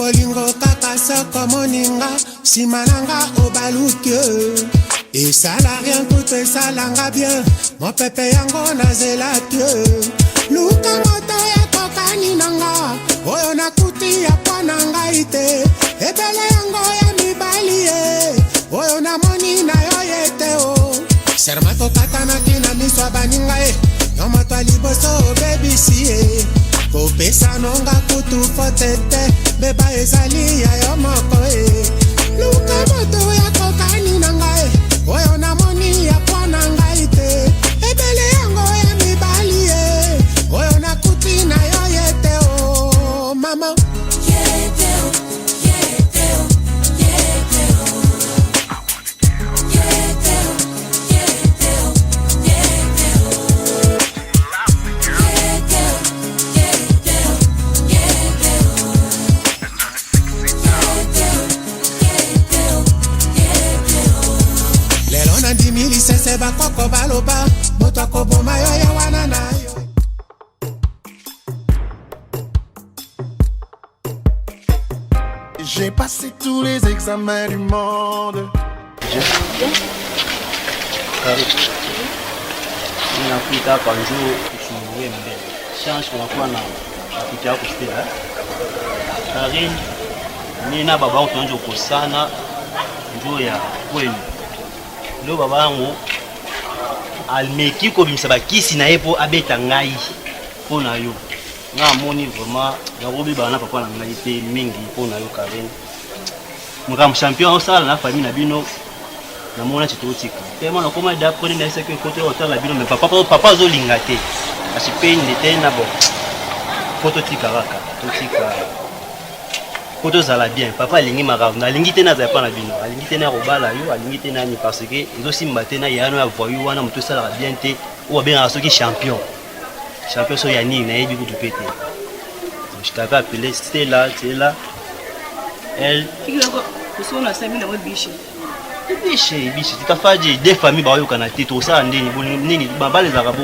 bolingo kaka soko moninga simananga obaluke et ça n'a rien coûté ça langa bien mon pépé yango nazela que luka moto ya kokani nanga oyo nakuti ya pananga ite ebele yango ya mibali oyo namoni na yo yete o sermato katana kina miswa baninga yomoto liboso bebisi kopesa nonga kutu fotete beba ezali ya yo moko luka moto ya kokani nanga oyo namoni ya pananga ite ebele yango ya mibali oyo nakuti na yo yete o mama yete o yete o yete o yete o yete o yete o yete o yete o yete o lelo na ndimili sese bakoko baloba moto akoboma yo ya wana na yo. J'ai passé tous les examens du monde. Ninakuita kwa njoo kusumuwe mbele. Chance unakuwa na rafiki yako Stella. Karin, mimi na baba wangu tunaanza kukosana njoo ya kwenu. Leo baba wangu almeki ko bimsaba kisi na yepo abeta ngai pona yo. Nga moni vraiment ya robi bana papa na ngai te mingi pona yo Karin. Muka champion au sala na famille na bino na mona chitotika. Tellement na koma d'après na ese que côté hotel la bino mais papa zo lingate. Asipe ndete na bo. Photo tika raka, totika. Photo zala bien. Papa lingi marav na lingi te na za pa na bino. Alingi te na robala yo, alingi te na ni parce que izo simba te na yano ya voyu wana muto sala bien te ou bien asoki champion. Champion so yani na yebi ku tupete. Je t'avais appelé Stella, elle Parce qu'on a 5 000 biches. Biche, tu as fait des familles qui ont été tout ça, les arabes,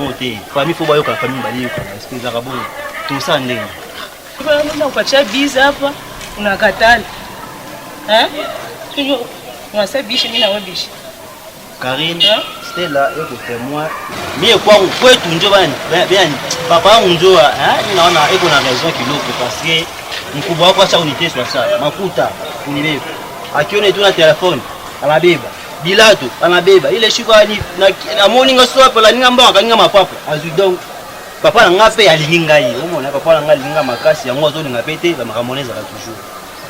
famille faut voir famille les arabes, tout ça. On a pas bise hapa, on a katana. Hein? On a 5 biches, on a biche. Karine, c'était là, écoutez moi. Mais quoi, on peut tout bien, papa, on doit, hein? On a raison qu'il l'autre parce que nous pouvons pas ça unité sur ça. Makuta, on y est. À qui on est tout dans téléphone? Anabeba bilato anabeba ile shuka ni na morning swap la ngamba kanga mapapa azudong papa na ngape alinga yi umona papa na ngalinga makasi yango zo linga pete ba makamoneza la toujours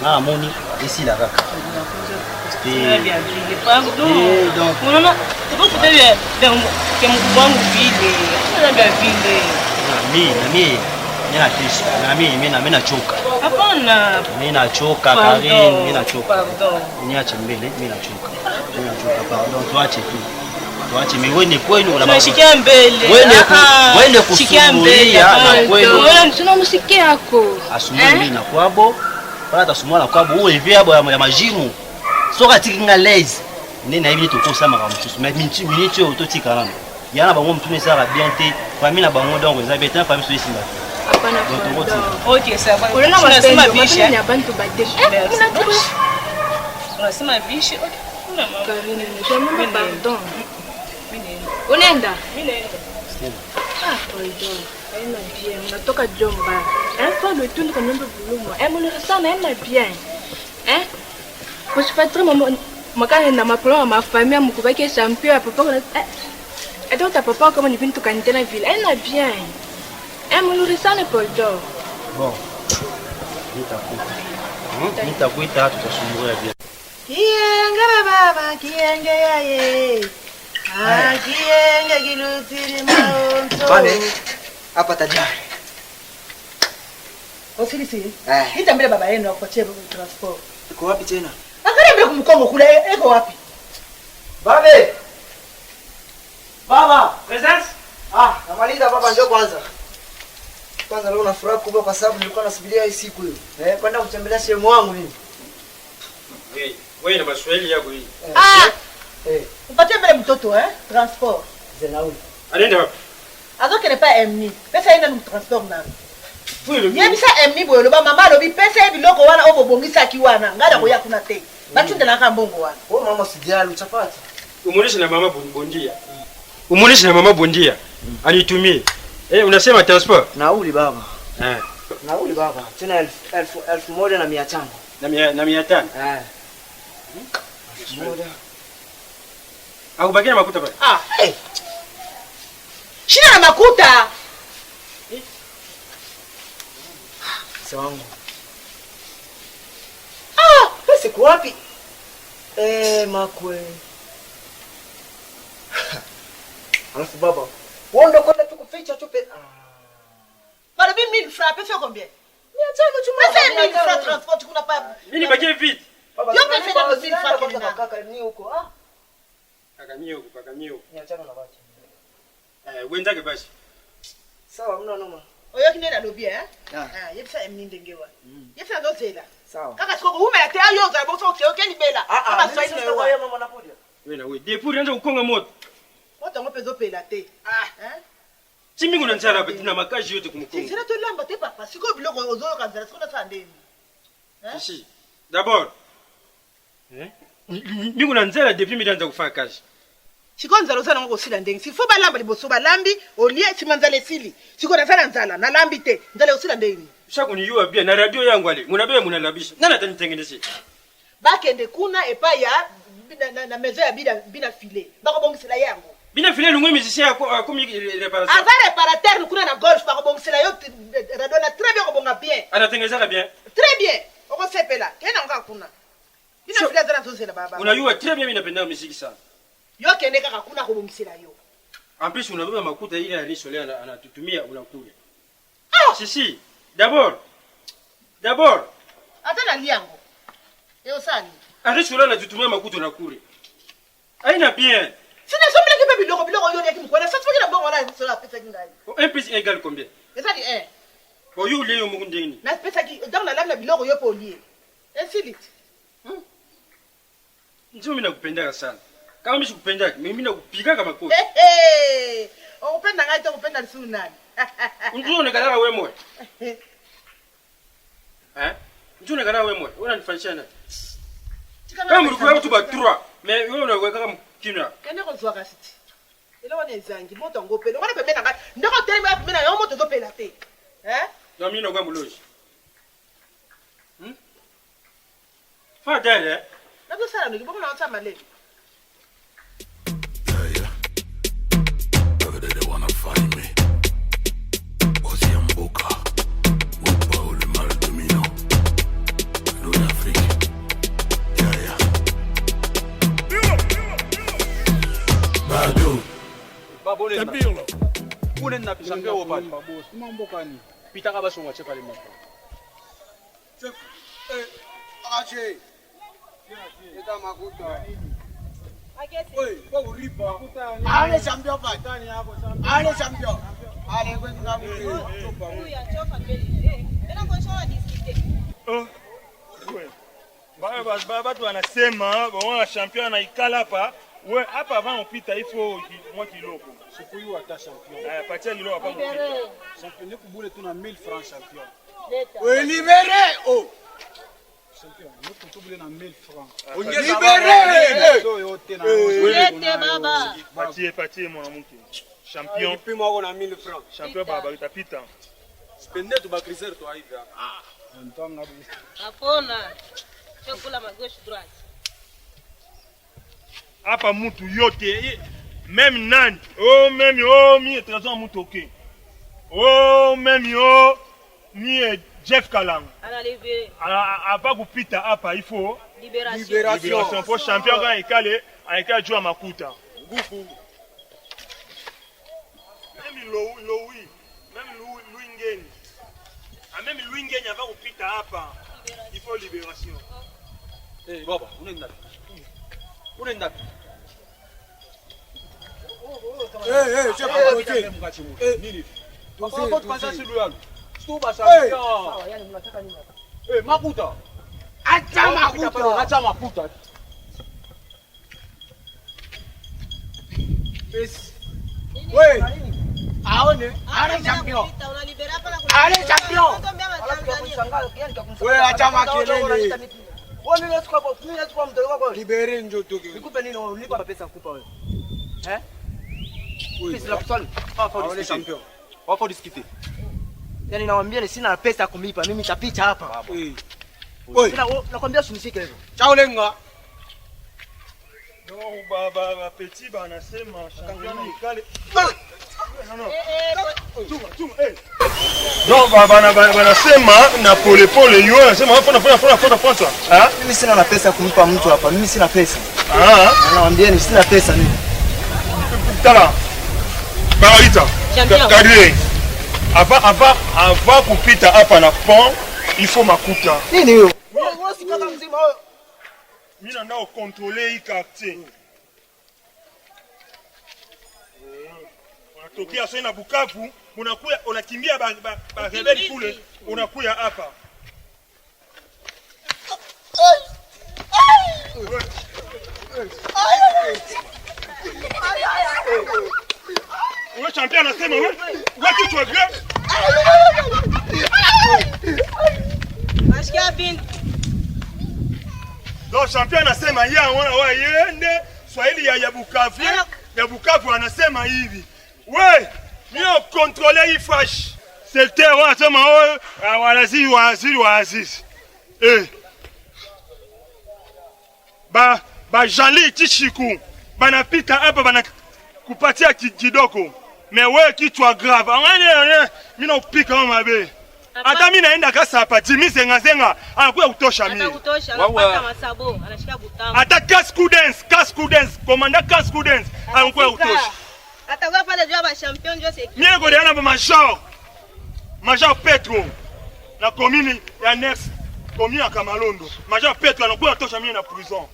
na amoni ici la kaka c'est bien donc on a c'est pas peut être bien que mon bangu vide on a bien vide mi na tisha na mimi na choka hapana mimi na choka Karine mimi na choka pardon niache mbele mimi na choka pardon tuache mimi wewe kwenu na unashikia mbele wewe kusumulia na kwenu wewe tunamsikia yako asumuli na kwabo wala tasumula kwabo wewe hivi hapo ya majimu soka tikinga lazy nini hivi tukosa mara mchusu mimi utotika nani yana bango mtume sara bien te famille na bango donc za betin famille so isimba hapana okay sawa unasema bishi ni abantu bade unasema bishi Karine ni pardon unaenda ah pardon aina bien unatoka Jomba fois le tour comme nombre buluma mon restaurant aina bien parce que très maman makana na maplon ma famille mukubaki champion papa et donc ta papa comment il vient tout canter la ville aina bien mon restaurant est pardon bon nitakuita tutasumbulia bien Kienge baba kienge yaye kienge kilutiri maonto Bane hapa tajari Osilisi Nitambele baba yenu akupatie transport iko wapi tena Angalia mbele kumkomo kule eko wapi Baba presence namaliza baba njoo kwanza leo na furaha kubwa kwa sababu nilikuwa nasubiria hii siku hiyo kwenda kutembelea shemu wangu mimi wewe na maswali yako hii upatie mbele mtoto transport Zenauli anaenda wapi Azo kene pa emni pesa ina transport na Yebisa emni boyo ba mama lo bi pesa biloko wana obobongisa kiwana ngada ko yakuna te. Batundela ka mbongo wana. Wewe mama sijali chapati. Umuoneshe na mama bondia. Umuoneshe na mama bondia. Anitumie. Unasema transport? Nauli baba. Nauli baba. Tena 1500. Na 500. Moja. Au bakia makuta pale. Shina na makuta. Sawangu. Pesa kwa wapi? Makwe. Alafu baba, wondo kwenda tukuficha tupe. Bado mimi frappe fait combien? 500 chuma. Pesa 1000 francs transport kuna pa. Mimi bakia vite. Baba, yo pesa na 1000 francs kwa kaka ni huko. Kaka mio. 500 na baki. Wenzake basi. Sawa, mna noma. Oyo kinena lobi yebisa emni ndengewa. Yebisa dozela. Sawa. Kaka siko hume ya te ayo za boso okeni bela. Kama sasa ndio kwa mama napodia. Wewe depuis anza kukonga moto. Wata ngope zo pela te. Chimingu na nzala hapa tina makaji yote kumkonga. Sina to lamba te papa siko biloko ozo kanzala siko na sandeni. Si. D'abord. Mingu na nzala depuis midanza kufanya kazi. Siko nzalo sana ngo sila ndengi. Sifo balamba liboso balambi olie simanzale sili. Siko na sana nzala na lambi te. Nzale osila ndengi. Shako ni yua bia na radio yangu ale. Munabe munalabisha. Nani atanitengenezea? Bakende kuna epa ya na mezo ya bina file. Bako bongisela yango. Bina file lungwe musicien ya komi réparation. Ava réparateur kuna na golf bako bongisela yo radio na très bien ko bonga bien. Anatengeneza bien. Très bien. Oko sepela. Tena nga kuna. Bina file zana tozela baba. Unajua très bien mimi napenda muziki sana. Yo kende kaka kuna ko bongisela yo. En plus unabeba makuta ile ya risole anatutumia unakula. Si. D'abord. Ata na liango. Yo sani. Risole anatutumia makuta unakula. Aina bien. Sina somela kipe biloko yo yaki mkwena. Sasa tukira bongo na sola pesa kingali. 1 plus 1 égale combien? Eza di 1. Pour you leo mukundeni. Na pesa ki dans la lame biloko yo po lié. Insilit. Ndio mimi nakupenda sana. Kama mimi sikupenda, mimi nakupiga kama kofi. Ukupenda ngai to kupenda lisunu nani? Unjua unakalala wewe moyo. Unjua unakalala wewe moyo. Unanifanyisha nani? Kama mlikuwa watu ba 3, mais wewe unaweka kama kimya. Kende ko zwa kasiti. Ile wana izangi moto ngopelo. Wana pembe ngai. Ndako tele ba pembe na yo moto zopela te. Ndio mimi nakuwa mloji. Fa dale. Ndio sana ndio boko na tsama leo. They wanna find me. Oziamboka. Upa le mal dominant. L'Ouest Afrique. Yeah. Badu. Babone na. Une na champion au pali. Mambo kani. Pitaka basonga chepa le moko. Chef. Ache. Eta makuta. Oi, kwa uripa. Ale champion pa. Ale champion. Ale kwa ngapi. Huyu achoka mbele. Tena kwa showa discuter. Watu wanasema bwana champion anaikala hapa. We hapa avant upita ifo mwa kiloko. Sikuyu ata champion. Patia lilo hapa. Champion ni kubule tu na 1000 francs champion. We libéré oh. Champion, ni kubule na 1000 francs. Libéré. Ulete baba. Patie mwanamke. Champion. Pima wako na 1000 francs. Champion baba utapita. Spende tu ba criser tu hivi. Ntanga bi. Hapana. Chakula magauche droite. Hapa mtu yote même nani mi trésor mutoke même ni Jeff Kalang Ana libéré. Aba kupita hapa il faut Libération pour champion quand ikale aika jua makuta nguvu même Louis Ngeni même Louis Ngeni aba kupita hapa il faut libération. Baba unaenda chef côté nini kwa kwanza silu yalo stuba champion Sawa, yani mnataka nini hapa? makuta acha makuta Wewe, aone. Ale champion. Ale champion. Wewe acha makelele. Wewe mimi nasikuwa mtoleka kwa libere njoo toke. Nikupe nini? Unipa pesa kukupa wewe. Pesa la kusali. Aone champion. Wapo discuter. Yaani nawaambia ni sina pesa kumlipa. Mimi nitapita hapa. Wewe nakwambia usinishike hivyo. Chao lenga. No baba petit banasema champion ikale. No baba banasema na pole pole yo anasema fona. Mimi sina na pesa kumpa mtu hapa. Mimi sina pesa. Nawaambia ni sina pesa mimi. Tala. Barita. Kadri. Avant kupita hapa na pont, il faut makuta. Nini hiyo? Wewe si kaka mzima wewe. Mimi naenda kucontroller hii quartier. Unatokea sasa na Bukavu, unakuja unakimbia ba rebeli kule, unakuja hapa. Wewe champion anasema wewe kitu wa grave. Asikia bin. Ndio champion anasema yeye anaona wewe yende Swahili ya Bukavu. Ya Bukavu anasema hivi. Wewe ndio contrôler hii flash. C'est le terror anasema wewe waziri. Ba Jali Tishiku banapita hapa banakupatia kidogo. Mais wewe kitu grave. Mimi naupika kama mabe. Hata mimi naenda kasa hapa Jimmy zenga anakuja kutosha mimi. Kutosha anapaka masabo, anashika butamu. Hata casque dance, commandant casque dance anakuja kutosha. Atakuwa pale jua ba champion jua c'est. Mimi niko ndiana ba Major Petro na commune ya next commune ya Kamalondo. Major Petro anakuja kutosha mimi na prison.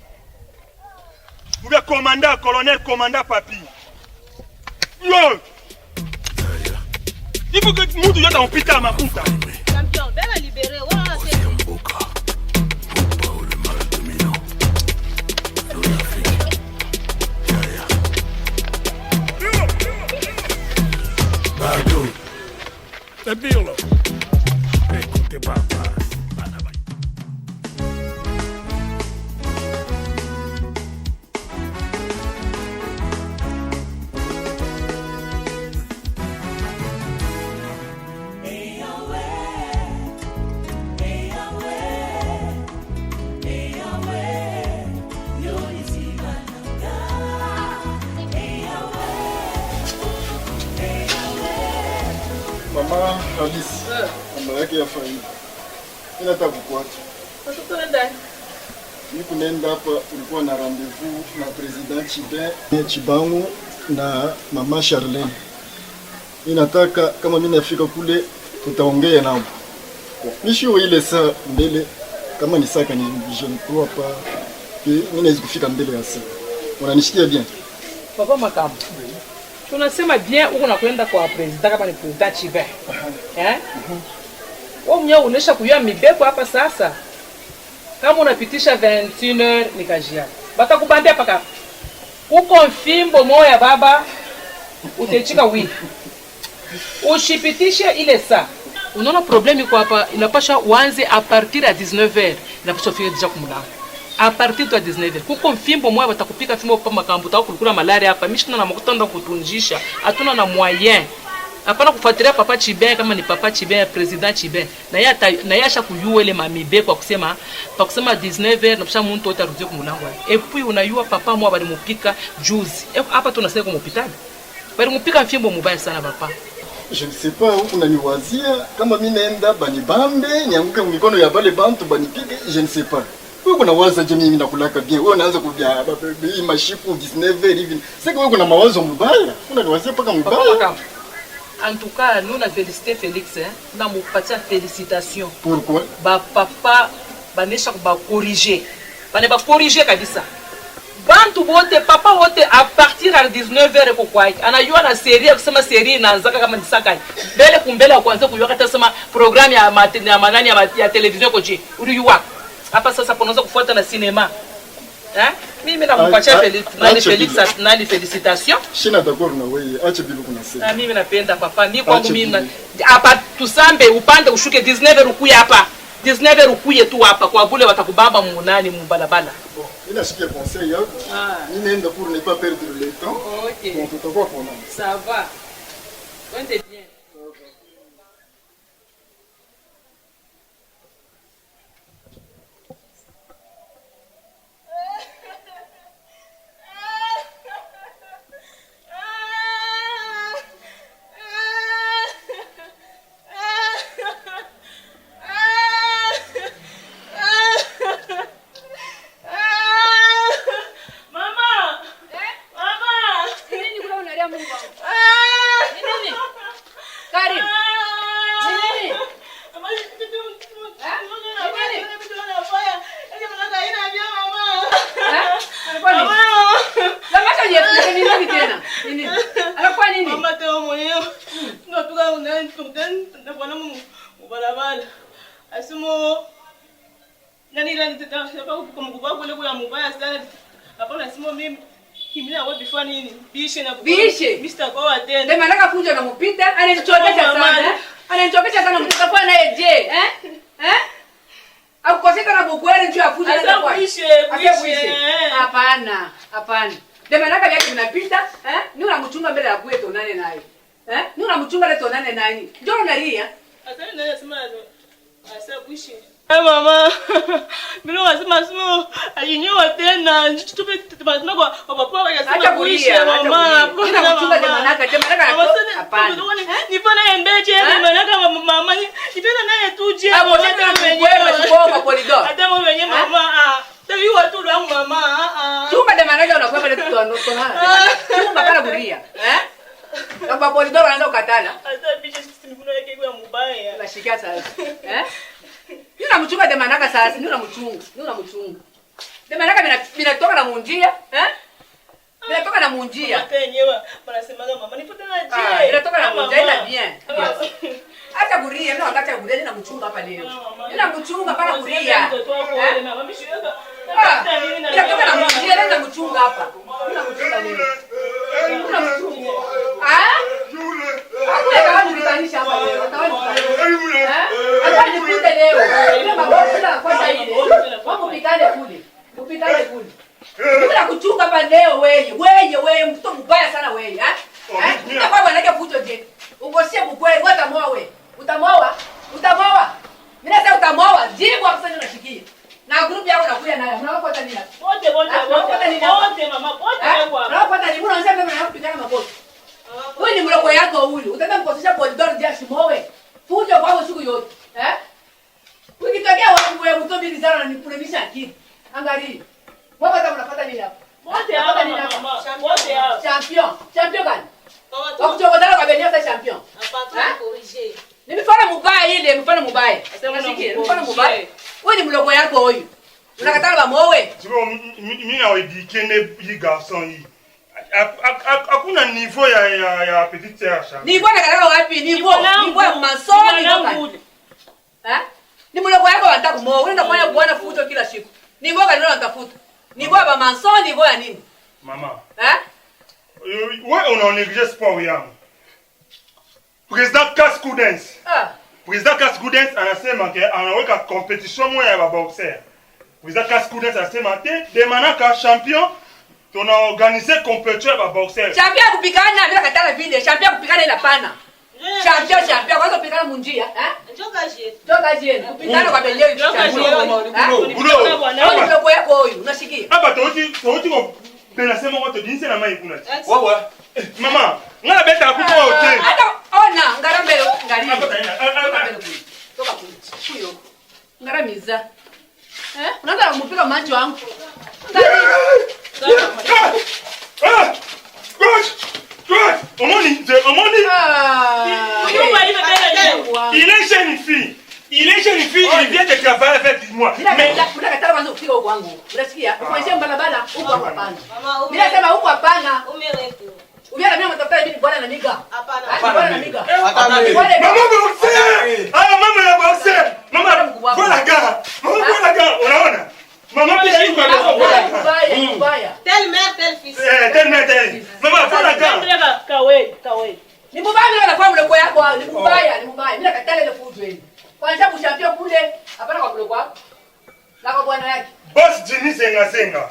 Vous commandant colonel commandant papi. Yo. Il faut que mtu yote ampita makuta. Champion, beba libéré, wala c'est. Bado. Tabilo. Écoutez papa. Mama Alice, mama yake ya faida. Ila takukuacha. Watoto nenda. Niko nenda hapa, ulikuwa na rendezvous na president Chibangu na mama Charlene. Ninataka kama mimi nafika kule tutaongea nao. Nisho ile saa mbele kama ni saa kani je ne crois pas que mimi naweza kufika mbele ya saa. Unanishikia bien? Papa Makambo. Tunasema bien uko nakwenda kwa president kama ni president Chibe. Wewe mwenyewe unaisha kujua mibeko hapa sasa. Kama unapitisha 21h nikajia. Batakubandia paka. Uko mfimbo moya baba utechika wiki. Ushipitishe ile saa. Unaona problemi kwa hapa inapasha uanze a partir ya 19h. Inapasha fika deja kumulanga. A partir de 19h. Kuko mfimbo moya batakupika fimbo pa Makambo ta kulikula malaria hapa. Mimi na makutanda kutunjisha. Hatuna na moyen. Hapana kufuatilia papa Chibe kama ni papa Chibe president Chibe. Na yeye asha kujua ile mamibe kwa kusema 19h na kisha mtu atarudi kumulanga. Et puis unayua papa mwa bali mupika juzi. Hapa tunasema kwa hospitali. Bali mupika mfimbo mubaya sana papa. Je ne sais pas huko naniwazia kama mimi naenda banibambe nianguke mikono ya bale bantu banipige, je ne sais pas. Wewe kuna waza je mimi nakulaka bien. Wewe unaanza kubia hii mashifu 19h hivi. Sasa wewe kuna mawazo mbaya. Unaniwazia paka mbaya. En tout cas, nous avons félicité Félix, nous avons fait félicitations. Pourquoi? Ba papa, ba nesha ba corriger. Ba corriger kabisa. Bantu bote papa wote à partir à 19h ko kwai. Anajua na serie kusema serie inaanzaka kama nisaka. Mbele kumbele kwanza kujua hata sema programu ya manani ya television koje. Uliyua. Hapa sasa ponaanza kufuata na cinema. Mimi nakupatia nani felicitation. Shina d'accord na wewe. Acha bibi kuna sema. Na mimi napenda papa. Mimi kwangu mimi hapa tusambe upande ushuke 19 rukuye hapa. 19 rukuye tu hapa kwa vile watakubamba munani mbalabala. Ina sikia conseil yako. Mimi naenda pour ne pas perdre le temps. OK. Bon, tutakuwa kwa nani? Ça va. Twende bien. Ananichokesha sana mtakapoa naye je, au koseka na bukweli ndio afuja na kwa. Kuishe. Hapana. Demanaka vyake vinapita, ni unamchunga mbele ya kwetu nani naye. Ni unamchunga leo nani nani. Ndio unalia. Asante nani asema asa kuishe. Mama. Mimi nasema sio alinyoa tena. Tupe tunasema kwa papa wanasema kuishe mama. Unamchunga demanaka hapana. Nifanye embeje demanaka mama. Nipenda naye tuje. Kwa polidor. Hata mimi wenyewe mama. Tabii watu wangu mama. Chumba demanaka unakuwa pale tutonana. Chumba kana kulia. Kwa polidor anaanza kukatana. Hata biche sisi mkono yake kwa mbaya. Unashikia sasa. Unamchunga demanaka sasa, ni unamchunga. Demanaka binatoka na munjia, Binatoka na munjia. Mama yenyewe wanasemaga mama nifuta na je. Binatoka na munjia ina bien. Acha kuria, mimi wakati kuria ninamchunga hapa leo. Ninamchunga para kuria. Mama mishirika. Binatoka na munjia ninamchunga hapa. Ninamchunga leo. Ninamchunga. Hakuna kama nitanisha hapa leo. Hata nipite leo. Ile mabosi na kwanza ile. Wao pitane kule. Upitane kule. Bila kuchunga hapa leo wewe mtoto mbaya sana wewe, Nitakuwa bwanake fujo je. Ungosie bukweli utamoa wewe. Utamoa? Mimi nasema utamoa. Jibu hapo sasa unashikia. Na group yako nakuja nayo. Unawapata nini? Wote mama, wote kwa. Unawapata nini? Unaanza kama unapigana mabosi. Wewe ni mloko yako huyu. Utaenda mkosesha polidor dia shimowe. Fujo kwako siku yote. Ukitokea wewe mtoto bili sana na nikuremisha akili. Angalia. Wewe hata unapata nini hapo? Wote hapa mama. Wote hapa. Champion gani? Wakuchokodana kwa Benia sasa champion. Hapana corriger. Ni mfano mbaya. Unasikia? Mfano mbaya. Wewe ni mloko yako huyu. Unakatala ba mowe. Sio mimi na wedike ne yi garçon yi. Hakuna niveau ya petite sœur ça. Niveau na katala wapi? Niveau ya masoni gani? Ni mloko yako wanataka kumoa. Unaenda kufanya bwana fujo kila siku. Niveau gani unatafuta? Niveau ya masoni, niveau ya nini? Mama. Wewe unaoneglige sport yangu. President Cascudens. President Cascudens anasema ke anaweka competition moja ya boxer. President Cascudens anasema te demanaka champion tunaorganize competition ya boxer. Champion kupigana bila katala vile, champion kupigana ila pana. Champion kwanza kupigana munjia, Joka je. Kupigana kwa benyewe Bulo yako huyu, unashikia? Hapa toti ko benasema watu dinse na mai kuna. Wewe. Mama, ngala beta kuko hote. Hata ona ngarambelo ngali. Toka kuyo. Ngaramiza. Unaanza kumpiga macho wangu. Good. Omoni. Il est jeune fille. Il vient de travailler avec moi. Mais unakatala kwanza kupiga huko wangu. Unasikia? Kuanzia mbalabala huko hapana. Mimi nasema huko hapana. Ubiana mimi mtafuta bibi bwana na miga. Hapana. Bwana na miga. Mama boxer. Mama ya boxer. Mama voilà gars. Unaona? Mama pia iko kwa Tena. Mama fala Ndreka kawe. Ni mubaya na kwa mleko yako, ni mubaya. Mimi nakatale ile fujo hii. Kwanza kushampia kule, hapana kwa mleko wako. Na kwa bwana yake. Boss Jimmy Zenga.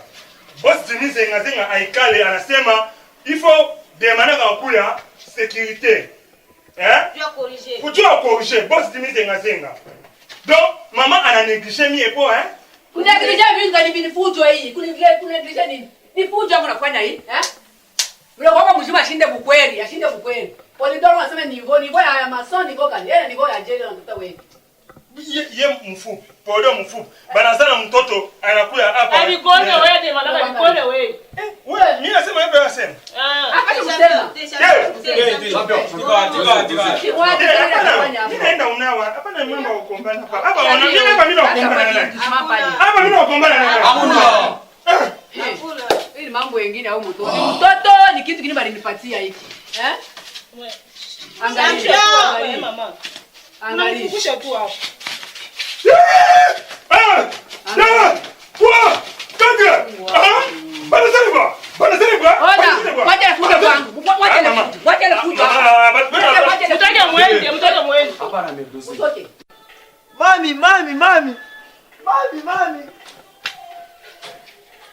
Boss Jimmy Zenga aikale anasema il faut demander kwa kula sécurité. Tu as corrigé. Kujua corriger boss Jimmy Zenga. Donc maman ana négligé mie po Kuneglige vingi ngani bini fujo hii. Kuneglige nini? Ni fujo yangu nafanya hii, Mleko wako mzima ashinde bukweli. Polidoro wanasema niveau ya mason, niveau gani? Yeye niveau ya jeli wanataka wewe. Ye mfupi, podo mfupi. Bana sana mtoto anakuya hapa. Alikole wewe de malaka alikole wewe. Wewe mimi nasema yeye anasema. Acha kusema. Nenda unawa. Hapana mambo ya kugombana hapa. Hapa wanaona mimi nakugombana naye. Hapa mimi nakugombana naye. Hakuna. Hii mambo mengine au mtoto. Mtoto ni kitu kingine bali nipatia hiki. Angalia mama. Angalia. Kusha tu hapo. Quoi? Kaka! Bana saliba! Wacha kuja kwangu. Wacha kuja. Mtoto mwende. Hapana mdozi. Utoke. Mami.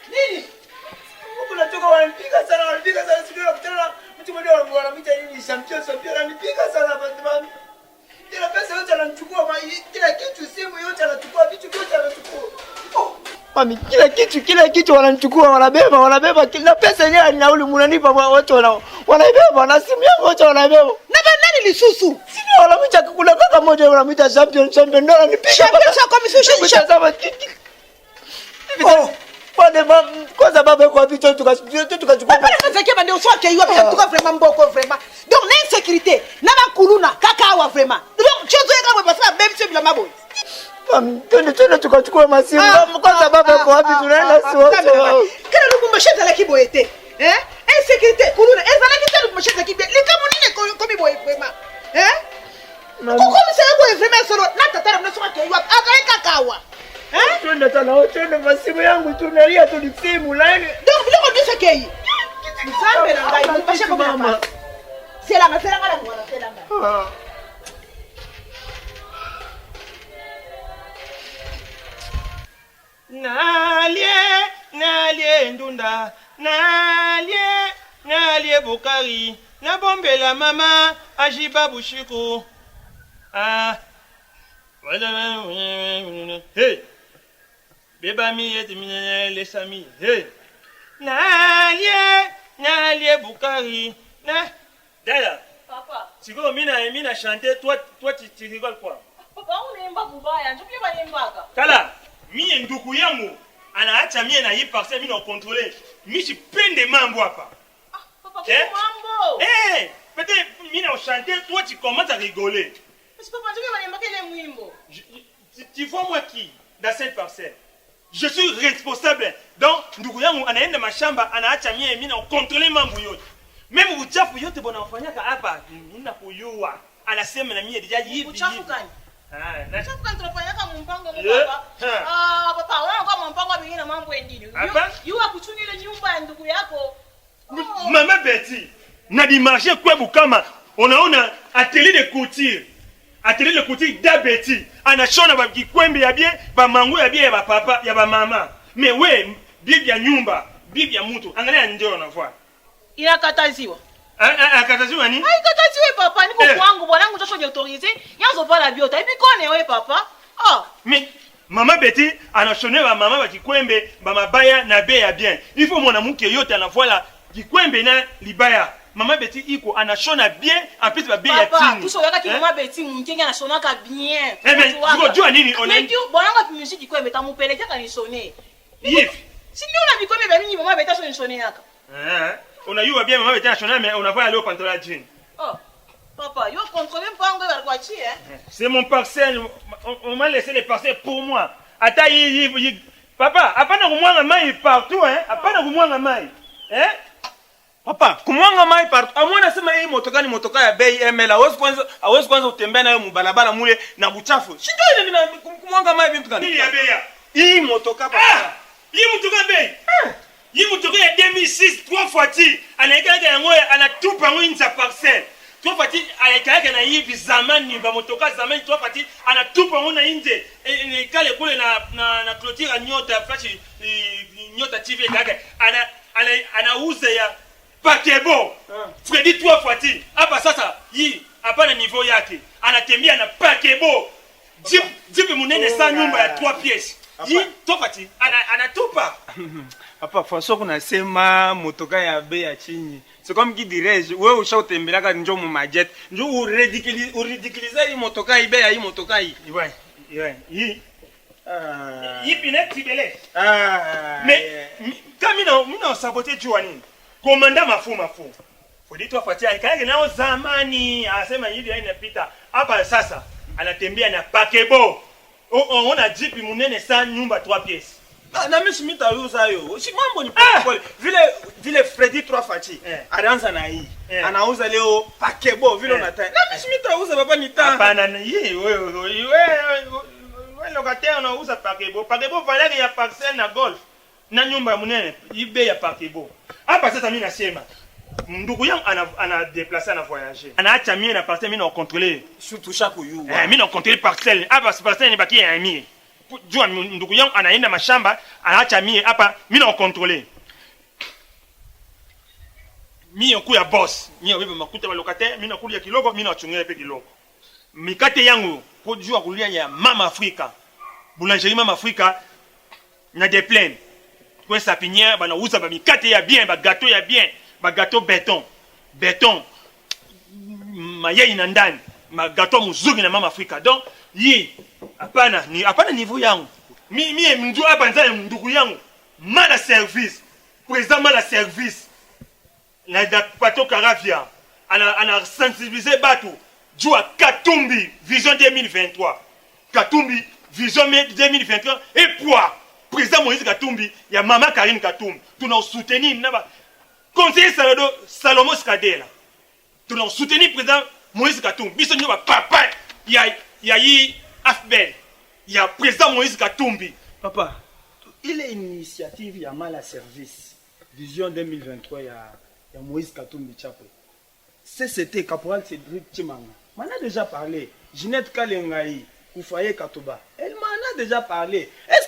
Nini? Mungu natoka wananipiga sana sijui nakutana mtu mmoja wanamwita nini champion ananipiga sana mami. Kila pesa yote anachukua, kila kitu, simu yote anachukua, vitu vyote anachukua. Mami, kila kitu wanachukua, wanabeba kila pesa yenyewe nauli mnanipa wote wanaibeba na simu yangu wote wanaibeba. Na nani lisusu? Sio wanamita kuna kaka mmoja wanamita champion ndo ananipiga. Champion kwa misushi. Kwanza baba kwa vitu tukachukua. Papa nzakia bande usoke hiyo pia tuka vraiment mboko vraiment. Donc l'insécurité na bakuluna kaka wa vraiment. Donc chozo yeka baba sasa baby sio bila mabo. Twende tukachukua masimu. Kwanza baba kwa wapi tunaenda sote. Kana lukumba sheta la kiboete. Insécurité kuluna ezala kitendo kumsheta kibia. Likamunine komi boy vraiment. Uko msema boy vraiment solo na tatara mnasoka kwa hiyo akaeka kawa. Twende masimu yangu tunalia tulisimu laini. Donc bilo kodisa kei. Msambe na ngai mpashe kwa mama. Selanga na mwana selanga. Nalie ndunda, nalie bukari, na bombela mama, ajiba bushiku. Hey! Beba mi yeti les amis. Hey! Nalie bukari, na. Dada. Papa. Siko mina chanter, toi tu rigoles quoi? Papa unaimba kubaya, ndio pia banimbaka. Kala, mie nduku yangu anaacha mie na hii parcelle mimi na contrôler. Mimi sipende mambo hapa. Papa kwa mambo. Peut-être mimi na chanter, toi tu commences à rigoler. Parce que papa ndio banimbaka ile mwimbo. Tu vois moi qui dans cette parcelle? Je suis responsable. Donc ndugu yangu anaenda mashamba anaacha mimi na contrôler mambo yote. Même uchafu yote bwana wafanyaka hapa nina kuyua. Anasema na mimi deja hivi. Uchafu gani? Na uchafu gani tunafanyaka mpango mbaba? Papa wewe kama mpango mwingine na mambo mengine. Yua kuchuni ile nyumba ya ndugu yako. Mama Betty, na dimanche kwa Bukama, unaona atelier de couture. Atelier de couture da Betty. Anashona ba kikwembe ya bien, ba mango ya bien ya ba papa, ya ba mama. Mais we bibi ya nyumba, bibi ya mtu. Angalia ndio unavua. Inakataziwa. Akataziwa nini? Haikataziwe papa, niko kwangu bwanangu tosho ni autorité. Yanzo pas la biota. Et puis kone wewe papa? Mais Mama Betty anashone ba mama ba kikwembe, ba mabaya na be ya bien. Il faut mwanamke yote anavuala kikwembe na libaya. Mama Betty iko anashona bien, en plus ba be ya tini. Papa, tuso yaka ki Mama Betty mkinga anashona ka bien. Mais unajua nini ona? Mais tu bwanangu apimisi kikwembe tamupelekea kanisone. Hivi. Si ndio na vikwembe vya mimi Mama Betty ashonishone yaka. Unajua bien Mama Betty anashona mais unavaa leo pantalon jean. Papa, yo contrôler mpango ya kwa chi C'est mon parcelle, on m'a laissé les parcelles pour moi. Ata papa, hapana kumwanga mai partout hapana kumwanga mai. Papa, kumwanga mai partout. Amona sema hii motoka ni motoka ya bei ML. Hawezi kwanza utembea nayo mbalabala mule na buchafu. Si ndio ile kumwanga mai vipi tukani? Hii ya bei. Hii motoka papa. Hii motoka bei. Yi motoka ya 2006 3 fois ti anaikaka yango anatupa ngo inza parcelle. 3 fois ti anaikaka na hivi zamani ba motoka zamani 3 fois ti anatupa ngo na inje kale kule na clôture nyota fachi nyota TV kaka anauza ya pakebo. Freddy 3 fois ti hapa sasa yi hapana niveau yake. Anatembea na pakebo. Jipe munene sa nyumba ya 3 pièces. Yi tofati anatupa. Papa faso kuna sema motoka ya bei ya chini. C'est comme qui dirais-je, wewe ushautembelaka njo mu majet. Njo uridiculize hii motoka hii bei ya hii motoka hii. Ouais. Yi pineti bele. Mais kama mina sabote jua nini? Komanda mafu. Fodi tu afuatia ikaje nao zamani anasema hivi inapita. Hapa sasa anatembea na pakebo. On a jipi munene sa nyumba 3 pièces. Na mimi simita yuza yo. Si mambo ni pole. Vile Freddy 3 fati. Anaanza na hii. Anauza leo pakebo vile unataka. Na mimi simita yuza baba ni tanga. Hapana hii wewe locataire unauza pakebo. Pakebo valeur ya parcelle na golf. Na nyumba munene ibe ya pakebo. Hapa sasa mimi nasema ndugu yangu ana déplacer na voyager. Anaacha mimi na parcelle mimi na contrôler surtout chaque jour. Mimi na contrôler parcelle. Hapa parcelle ni baki ya mimi. Jua ndugu yangu anaenda mashamba anaacha mimi hapa mimi na contrôler. Mimi okuya boss. Mimi wewe makuta wa locataire mimi nakulia kilogo mimi nachungia pe kilogo. Mikate yangu kujua kulia ya Mama Afrika. Boulangerie Mama Afrika na des plaines. Kwa sapinière bana uza ba mikate ya bien ba gâteau ya bien. Ma gâteau béton mayai na ndani ma gâteau muzuri na Mama Afrika donc yi hapana niveau yangu mimi mndu hapa nzani ndugu yangu mala service président mala service na pato Caravia ana sensibiliser batu jua Katumbi vision 2023 Katumbi vision 2023 et puis président Moïse Katumbi ya mama Karine Katumbi tuna soutenir na ba conseiller Salomon Skadela. Tu l'as soutenu président Moïse Katumbi. Biso nyoba papa ya yi Afbel. Ya président Moïse Katumbi. Papa, il est une initiative ya mala service. Vision 2023 ya Moïse Katumbi Chapwe. C'était caporal Cédric Chimanga. M'en a déjà parlé. Ginette Kalengaï, Koufaye Katoba. Elle m'en a déjà parlé. Qu'est-ce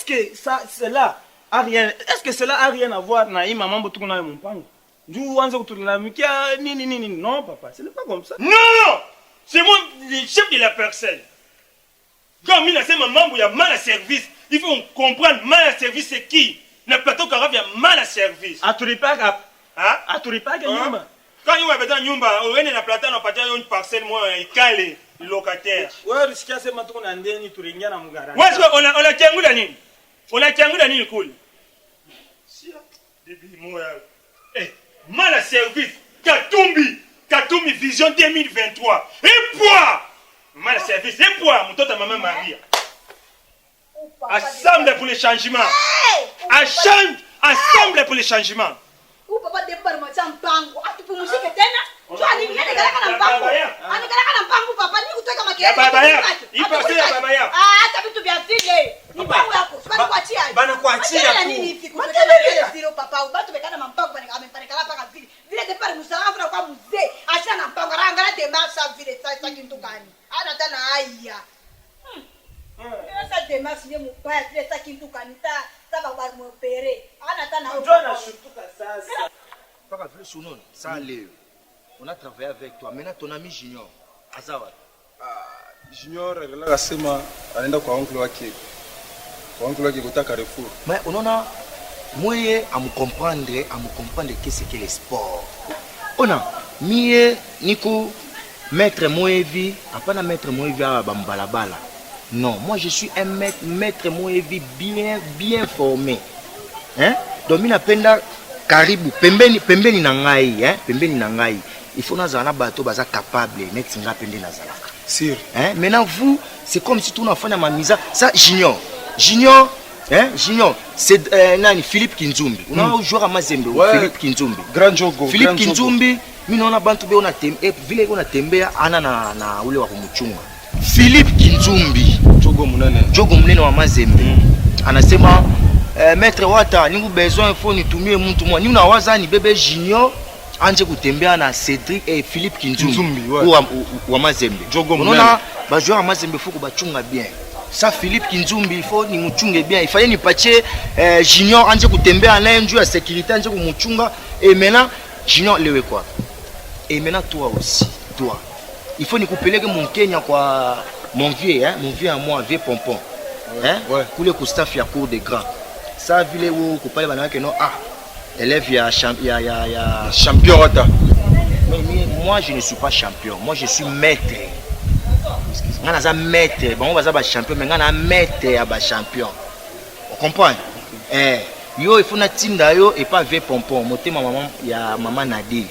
que cela est-ce que cela a rien à voir na maman botukuna mon pango? Du wanzo kutula mikia nini non papa, ce n'est pas comme ça. Non! C'est moi le chef de la personne. Quand il a dit maman il y a mal à service, il faut comprendre mal à service c'est qui? Na plateau Carave il y a mal à service. Aturipa nyumba. Quand il va dans nyumba, on est na plateau na patia une parcelle moi ikale locataire. Ouais, risquer c'est matoko na ndeni turingia na mugara. Ouais, on a kiangula nini? On a kiangula nini cool? Mal à service, Katumbi Vision 2023. Et poids! Mal à service, et poids, mon tata maman Maria. Assemble pour les changements. Assemble pour les changements. Où papa débarque moi ça mpango. Ah tu peux musique tena? Tu as dit nani galaka na mpango. Ani galaka na mpango papa ni kutoka makelele. Babaya. Ipase ya babaya. Hata vitu vya vile. Ni mpango yako. Sibani kuachia. Bana kuachia tu. Nini hivi kutoka makelele zero papa. Ubatu bekana mpango bana amepanikala paka vile. Vile depart musalafu na kwa mzee. Acha na mpango ranga na demarche vile sasa kintu gani? Ana tana haya. Sasa demarche ni mbaya vile sasa kintu gani ta baba mwopere. Ana tana sasa. Papa, ça allait. On a travaillé avec toi. Maintenant, ton ami Junior. Azawa. Junior, il a sema anaenda kwa oncle wake. Kwa oncle wake kutoka Carrefour. Mais on a moyen à me comprendre qu'est-ce que le sport. On a mie niko maître Moevi, apana maître Moevi à bambalabala. Non, moi je suis un maître Moevi bien formé. Hein? Donc mina penda karibu pembeni na ngai, hein? Pembeni na ngai. Il faut nazala bato baza capable net singa pende nazala. Sûr. Hein? Maintenant vous, c'est comme si tout na fana mamisa ça Junior, hein? Junior, c'est nani Philippe Kinzumbi. On a joué à Mazembe, Philippe Kinzumbi. Grand Jogo. Philippe Kinzumbi, mimi naona bantu be ona tembe vile ona tembea ana na ule wa kumuchunga. Philippe Kinzumbi, Jogo munene wa Mazembe. Anasema maître Wata ningu besoin faut nitumie mtu mmoja. Ni unawaza ni bebe Junior anje kutembea na Cedric et Philippe Kinzumbi wa Mazembe. Unaona ba joueur Mazembe faut kubachunga bien. Ça Philippe Kinzumbi il faut ni mchunge bien. Il fallait ni pache Junior anje kutembea naye njoo ya sécurité anje kumchunga et maintenant Junior lewe quoi. Et maintenant toi aussi, toi. Il faut ni kupeleke mon Kenya kwa mon vieux à moi, vieux pompon. Hein? Pour le staff ya cours des grands. Ça vile où couper bana que non élève ya champion Wata. Mais moi je ne suis pas champion, moi je suis maître. Ngana za maître, bon on va za champion mais ngana maître ya ba champion. On comprend? Yo il faut na tinda yo et pas vieux pompon. Motema maman ya maman Nadine.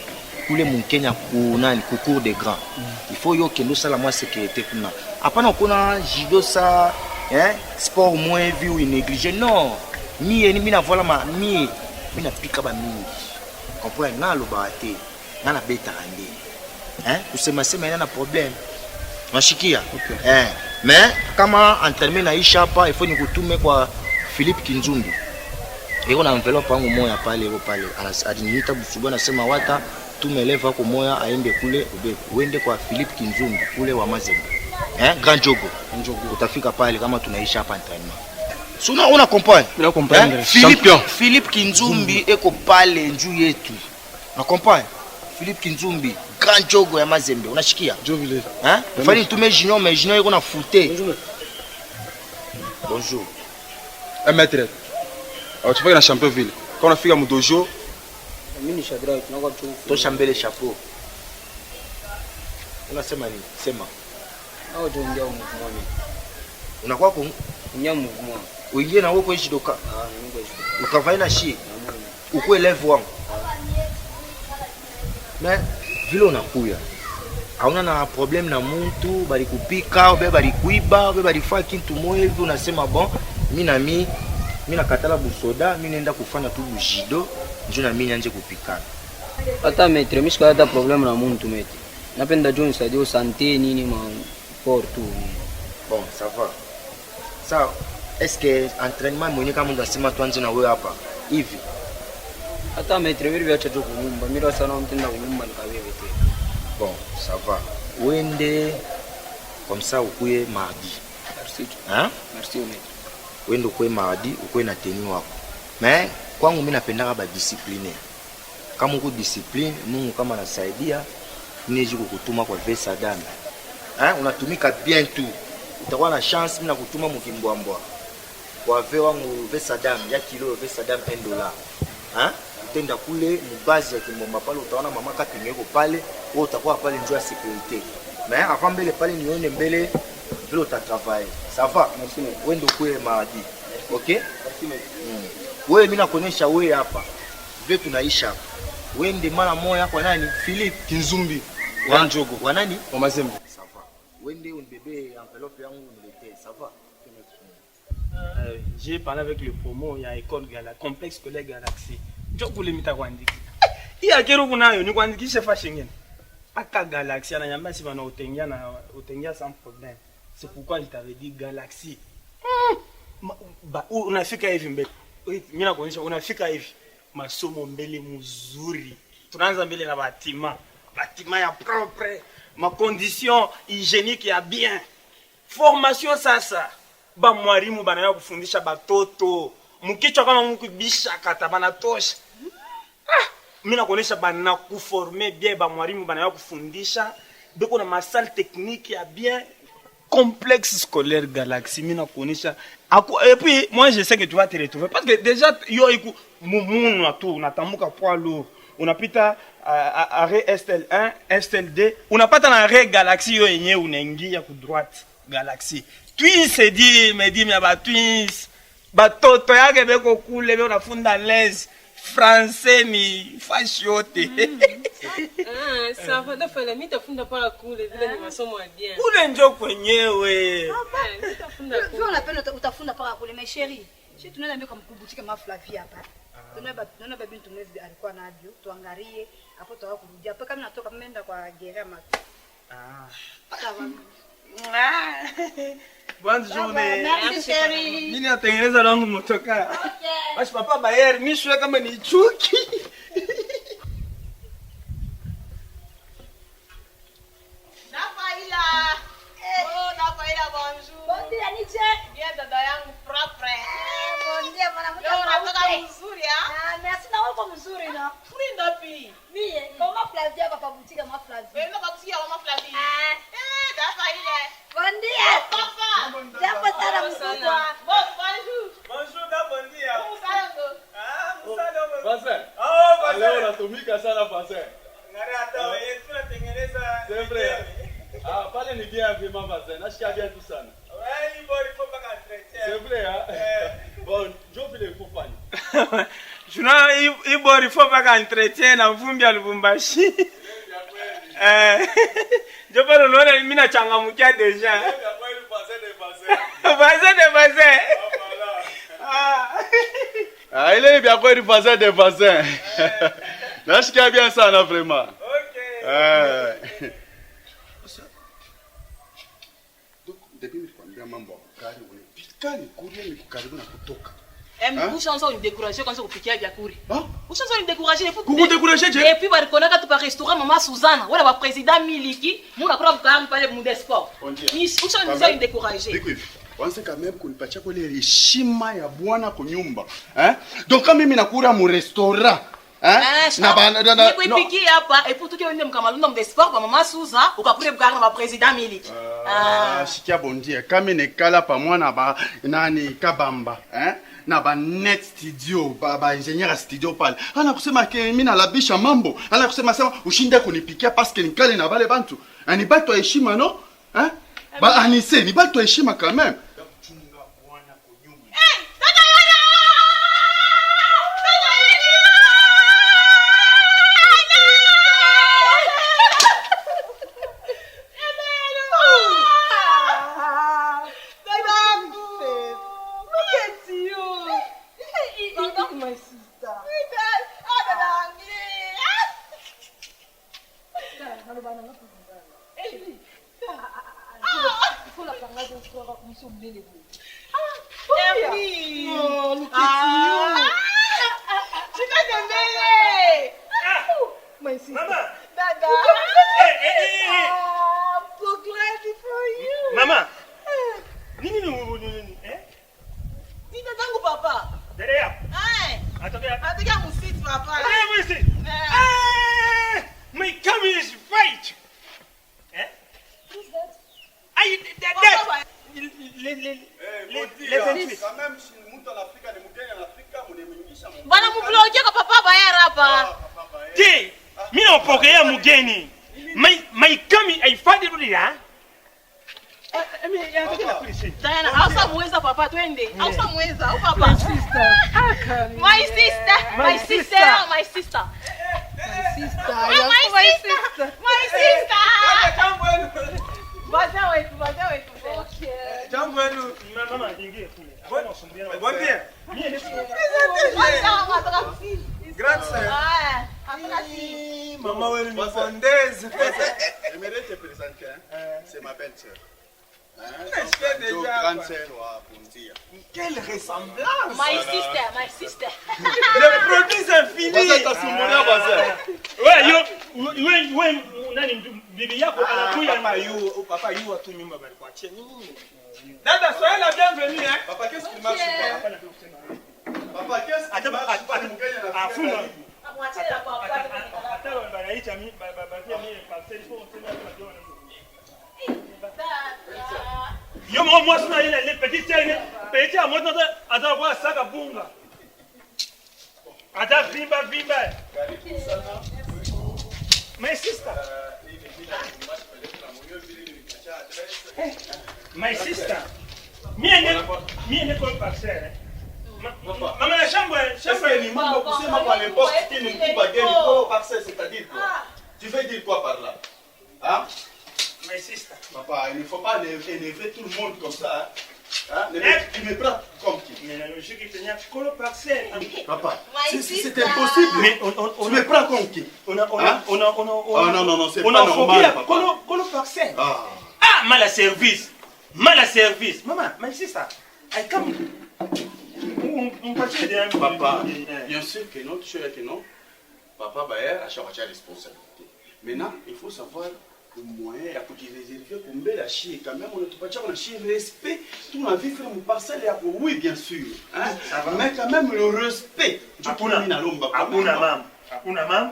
Pour les Kenya kuna cours des grands. Il faut yo kendo sala moi sécurité kuna. Apana kuna judo ça sport moins vu ou négligé non. Mi na voilà ma mi na pika ba mi. Comprends na lo baate. Na na beta ande. Kusema sema ina na problème. Mashikia. Mais kama entraînement na ishapa il faut ni kutume kwa Philippe Kinzumbi. Eko na envelope yangu moya pale adinita busubu nasema Wata tumeleva kwa moya aende kule uende kwa Philippe Kinzumbi kule wa Mazembe. Grand Jogo. Utafika pale kama tunaisha hapa entraînement. Suna una comprendre? Bila comprendre. Philippe Kinzumbi eko pale njuu yetu. Na comprendre? Philippe Kinzumbi Grand Jogo ya Mazembe. Unashikia? Jovile. Fali tume Junior mais Junior eko na fouté. Bonjour. Maître. Tu fais na Championville. Quand on a fait à mon dojo, mimi shadra tunakuwa tushambele chapeau. Unasema nini? Sema. Au tuongea mmoja. Unakuwa kwa kunyamu mmoja. Uingie na wewe kwa hizo doka. Mungu hizo. Ukavai na shi. Ukue level wangu. Mais vile unakuya. Hauna na problem na mtu bali kupika au bali kuiba au bali fanya kitu moja hivi unasema bon, mimi nakatala busoda, mimi naenda kufanya tu bujido, njoo na mimi nianze kupikana. Hata maître, mimi sikata problem na mtu maître. Napenda John sadio santé nini ma sport tu. Bon, ça va. Ça est-ce que entraînement mwenye kama unasema tuanze na wewe hapa hivi? Hata maître mimi viacha tu kunyumba, mimi sana mtenda kunyumba nikawewe tu. Bon, ça va. Uende comme ça ukuye mardi. Merci. Merci maître. Wendo kwe mardi ukwe na teni wako. Mais kwangu mimi napendaka ba discipline. Kama uko discipline, Mungu kama anasaidia, niwezi kukutuma kwa Vesa Dame. Unatumika bien tu. Utakuwa na chance mimi nakutuma mkimbwambwa. Kwa ve wangu Vesa Dame, ya kilo Vesa Dame $1. Utenda kule mbazi ya kimbomba pale utaona mama katingeko pale, wewe utakuwa pale njoo ya sécurité. Mais avant mbele pale nione mbele vile utatravailler. Ça va? Merci. Wendo kwe mardi. OK? Merci. Wewe mimi nakuonyesha wewe hapa. Vile tunaisha hapa. Wende mara moja kwa nani? Philippe Kinzumbi. Wa Jogo. Wa nani? Wa Mazembe. Ça va. Wende unibebe enveloppe yangu unilete. Ça va? J'ai parlé avec le promo ya école Galaxy, complexe scolaire Galaxy. Njo kule mitakwandika. Iya kero kunayo ni kuandikisha fashion. Aka Galaxy ananyamba si bana utengia sans problème. C'est pourquoi je t'avais dit Galaxy. Unafika hivi mbele. Mimi nakuonyesha unafika hivi. Masomo mbele mzuri. Tunaanza mbele na batima ya propre, ma condition hygiénique ya bien. Formation sasa. Ba mwalimu banayo kufundisha batoto. Mkichwa kama mkubisha kata bana tosha. Mimi nakuonyesha bana kuformer bien ba mwalimu banayo kufundisha. Beko na masalle technique ya bien. Complexe scolaire Galaxy, mina konisha. Et puis, moi, je sais que tu vas te retrouver. Parce que déjà, yo, écoute, moumoun, on a tambuka poids lourd. On a pita arrêt STL1, STL2. On a pas dans arrêt Galaxy, yo, enye, ou nengi, ya coup droite, Galaxy. Twins, c'est dit, mais ba twins. Ba toto, ya kebeko cool, on a funda l'aise. Français ni fashiote. Ça va d'afala mita funda pala kule vile ni masomo ya bien. Kule njo kwenyewe. Vio unapenda utafunda pala kule my chérie. Sisi tunaenda mbio kumkubutika maflavia hapa. Tunaona baby tumezi alikuwa navyo, tuangalie hapo tutawa kurudia. Hapo kama natoka menda kwa Gerama. Sawa. Bonne journée. Merci chérie. Mimi natengeneza langu motoka. Basi papa Bayer, mimi shule kama ni chuki. Nafaila. Oh, Nafaila bonjour. Bon dia Nietzsche. Bien dada yangu propre. Bon dia mwanamke. Leo unatoka mzuri ah? Ah, merci na wewe mzuri na. Unaenda pi? Mie, kama Flavia papa boutique ma Flavia. Wewe ndo kusikia mama Flavia. Nafaila. Bon dia. Papa. Jambo sana mkubwa. Bonjour. Bonjour da bon dia. Musalango. Musalango. Pastor. Pastor. Leo natumika sana pastor. Ngara hata wewe tunatengeneza. Sempre. Pale ni bien vraiment pastor. Nasikia bien tu sana. Ouais, il faut pas qu'entretien. C'est vrai hein. Bon, Joe vile kufanya. Juna il faut pas qu'entretien na vumbi ya Lubumbashi. Je peux le dire, mimi nachangamkia deja. Il est bien quoi, il faisait des voisins. Nasikia bien sana vraiment. Okay. Depuis nilikwambia mambo ya kukari, unapika ni kuria ni kukaribu na kutoka. Ushaanza unidécourager kwanza kupikia vyakuri. Ushaanza unidécourager faut kukudécourager je. Et puis barikonaka tu pa restaurant mama Suzana, wala ba président Miliki, muna kula bukari pale mu sport. Ni ushaanza unidécourager. Diko hivi. Wanse quand même kunipatia kwa ile heshima ya bwana kwa nyumba. Donc kama mimi nakula mu restaurant, na bana ni kuipikia hapa et pour tout que wende mkamalunda mu sport kwa mama Suza, ukakule bukari na ba président Miliki. Shikia bondia kama nekala pa mwana ba nani Kabamba, na ba net studio ba ingénieur studio pale ana kusema ke mimi nalabisha mambo ana kusema sema ushinde kunipikia parce que nikale na wale bantu ani bato heshima no ba anise ni bato heshima quand même. Mama. Nini dadangu papa. Derrière. Atokea msitu papa. My tummy is right. Bana mubloke kwa papa Bayer hapa. Je, mimi napokea mgeni. My tummy haifadi rudi ya. Diana, hausa muweza papa twende. Hausa muweza, au papa? My sister. My sister. My sister. My sister. My sister. Baza wetu. Okay. Jambo wenu. Mama ingie kule. Bon dia. Mimi ni Grande sœur. Maman wenu ni fondaise. J'aimerais te présenter, c'est ma belle-sœur. Déjà grande sœur wa Pontia. Quelle ressemblance! My sister. Le produit infini. Ouais, nani bibi yako anakuja papa yu tu nyumba bali kwa chini. Dada, soyez la bienvenue hein. Papa, qu'est-ce qui marche pas? Papa, qu'est-ce qui marche pas? Afunga. Yo moi sina les petites tiennes, petit à moi attends voir ça kabunga. Attends vimba. My sister. My sister. Mie comme parcelle. Maman la chambre, ni mambo kusema kwa n'importe qui ni mkubwa gani kwa parcelle, c'est-à-dire quoi? Tu veux dire quoi par là? Hein? My sister. Papa, il ne faut pas énerver tout le monde comme ça. Hein? Tu me prends comme qui? Mais la logique est tenir colo parcelle. Papa, c'est impossible. Mais tu me prends comme qui? On a non, c'est pas normal. Colo parcelle. Ah, mal à service. mal à service. Maman, mais c'est ça. Comme... Papa, bien sûr que non, tu sais que non. Papa, à chaque fois, tu as responsabilité. Maintenant, il faut savoir le moyen pour te réserver pour me la chier. Quand même, on ne peut pas dire respect. Tout la vie, frère, mon parcelle est à pour oui, bien sûr. Hein? Mais quand même, le respect. Akuna mam.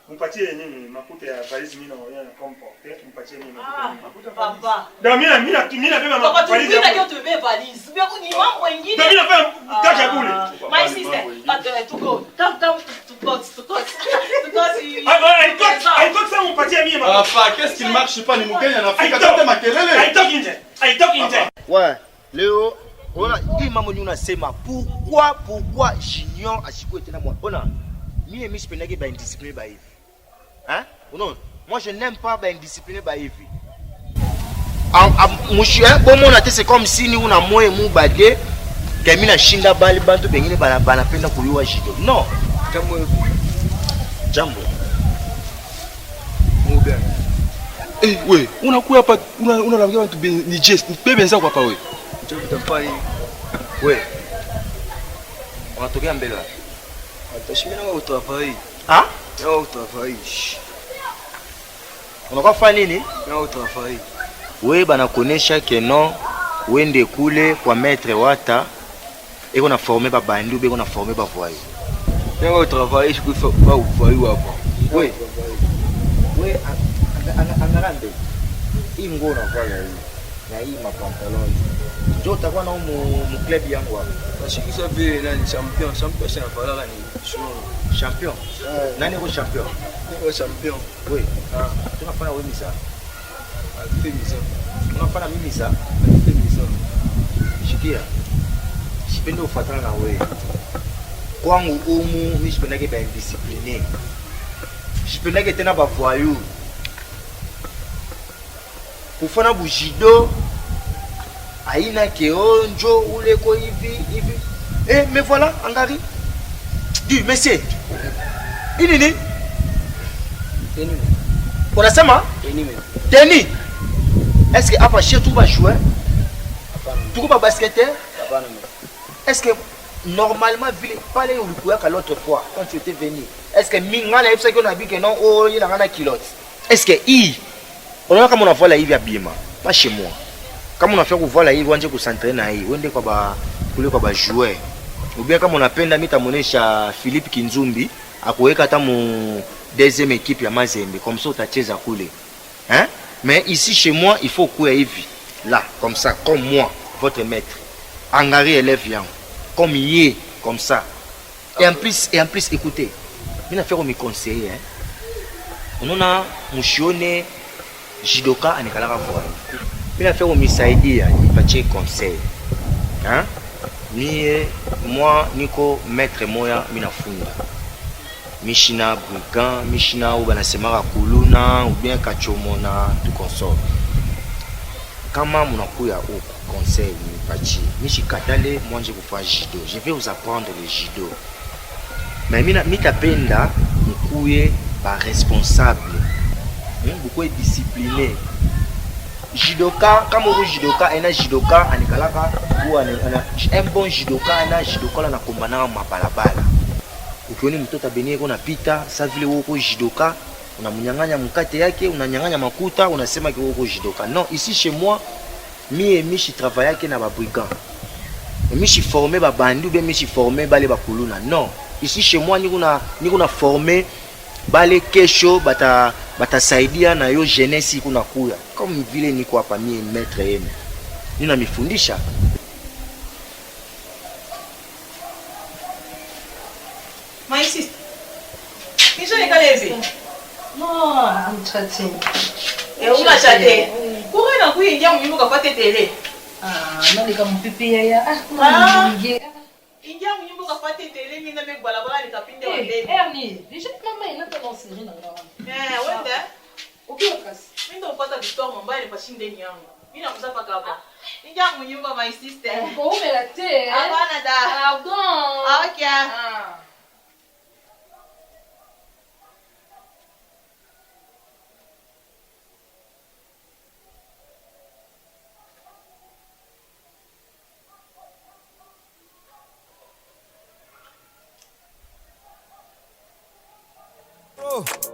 Mpatie nini makuta ya valizi mimi naona comporter mpatie nini makuta papa da mimi beba valizi papa tu tu beba valizi bien ni mambo mengine mimi nafanya kaja kule my sister to go come I got ça mpatie mimi papa qu'est-ce qu'il marche pas ni mkenya na Afrika tote makelele I talk inje ouais leo ona hii mambo ni unasema pourquoi Junior asiko tena moi ona mimi sipendage ba indiscipliné ba hivi. Hein? Non, moi je n'aime pas ba indiscipliné ba hivi. Mushia bomo na c'est comme si ni una moyo mu bade kemi na shinda bali bantu bengine bana penda kuliwa jido. Non. Jambo. Muda. We, unakuya hapa unalamkia watu ni jest. Bebe nzako hapa wewe. Njoo tutafai. We. Unatokea mbele. Atashimina wewe utafai. Ah? Wewe utafai. Unakuwa fanya nini? Wewe utafai. Wewe bana kuonesha keno wende kule kwa maître wata eko na former ba bandu beko na former ba voyou. Wewe utafai je peux pas voyou hapa. Wewe. Wewe angarambe. Hii nguo unavaa hii. Na hii mapantaloni. Ndio utakuwa na mu club yangu hapa. Nashikisha vile nani champion sana fala ni champion. Nani ko champion? Niko champion. Oui. Tunafanya wewe misa. Alifanya misa. Tunafanya mimi misa. Alifanya misa. Shikia. Sipende ufuatana na wewe. Kwangu mimi sipendake ba indiscipliné. Sipendake tena ba voyou. Kufanya bujido aina keonjo ule ko hivi. Mais voilà, angari. Dis monsieur. Ini Teni. Unasema? Teni. Est-ce que hapa chez tu vas jouer? Tu vas basketter? Est-ce que normalement vile pale ulikuwa ka l'autre fois quand tu étais venu? Est-ce que mingana yepsa qu'on a dit que non oh il a ngana kilote? Est-ce que on a comme on a volé hivi à Bima, pas chez moi. Comme on a fait kuvola hivi wanje kusantre na hii, wende kwa ba jouer. Ou bien comme on appelle mita monesha Philippe Kinzumbi akuweka hata mu deuxième équipe ya Mazembe comme ça utacheza kule. Hein? Mais ici chez moi, il faut courir hivi. Là, comme ça, comme moi, votre maître. Angari élève yangu. Comme il est, comme ça. Et en plus, écoutez, il a fait me conseiller. On a Mouchione Jidoka anikalaka voir. Il a fait me saidia, il va te conseil. Hein? Moi, Nico, maître moya, mina funda. Mishina Bougan, Mishina ou banasemaka kuluna ou bien kachomona tout consort. Kama munakuya au conseil ni pachi. Mishi katale moi je vous faire judo. Je vais vous apprendre le judo. Mais mitapenda mukuye ba responsable. Beaucoup est discipliné. Judoka, kama uko judoka, ena judoka anikalaka ou un bon judoka, ena judoka la na kombana mabalabala. Ukioni mtoto benye kuna pita sa vile uko jidoka unamnyang'anya mkate yake unanyang'anya makuta unasema ki uko jidoka. Non, ici chez moi mi je travaille yake na ba brigand. Mi je formé ba bandu bien mi je formé bale ba kuluna. Non, ici chez moi ni kuna formé bale kesho bata saidia na yo jeunesse kuna kuya. Comme vile niko hapa mi maître yenu. Nina mifundisha. My sister. Nisho nikalezi. No, I'm chatting. Una chate. Kuwe na kuingia mnyumba kapate tele. Nani kampipia ya. Ingia mnyumba kapate tele mimi na balabala nikapinde wa ndege. Ni, déjà mama inata dans série na ngawa. Wenda. Ukiwa kasi. Mimi ndo upata victoire mbaya ni pashinde ni yangu. Mimi nakuza paka hapa. Ingia mnyumba my sister. Ume la te. Hapana da. Pardon. Okay.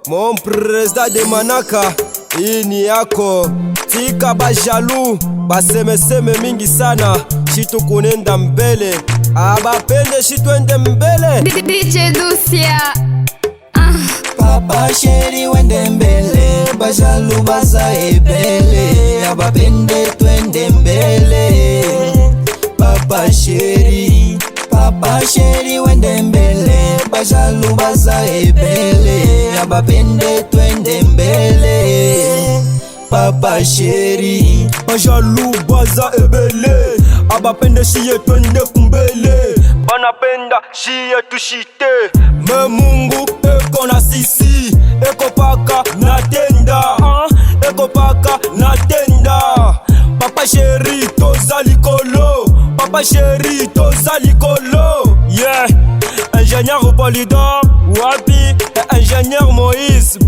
mon président de Manaka, hii ni yako. Tika bajalu basemeseme mingi sana, shitu kunenda mbele, abapende shitwende mbele. DJ Dusia Papa Sheri wende mbele, bajalu baza ebele, abapende twende mbele. Papa Sheri wende mbele, bajalu baza ebele, abapende twende mbele. Papa Sheri bajalu baza ebele, abapende shiye twende kumbele. Banapenda shiye tushite, me Mungu eko na sisi, eko paka na tenda, eko paka na tenda. Papa Sheri toza likolo, Papa Sheri toza likolo. Yeah, ingénieur Polydor, wapi ingénieur Moïse.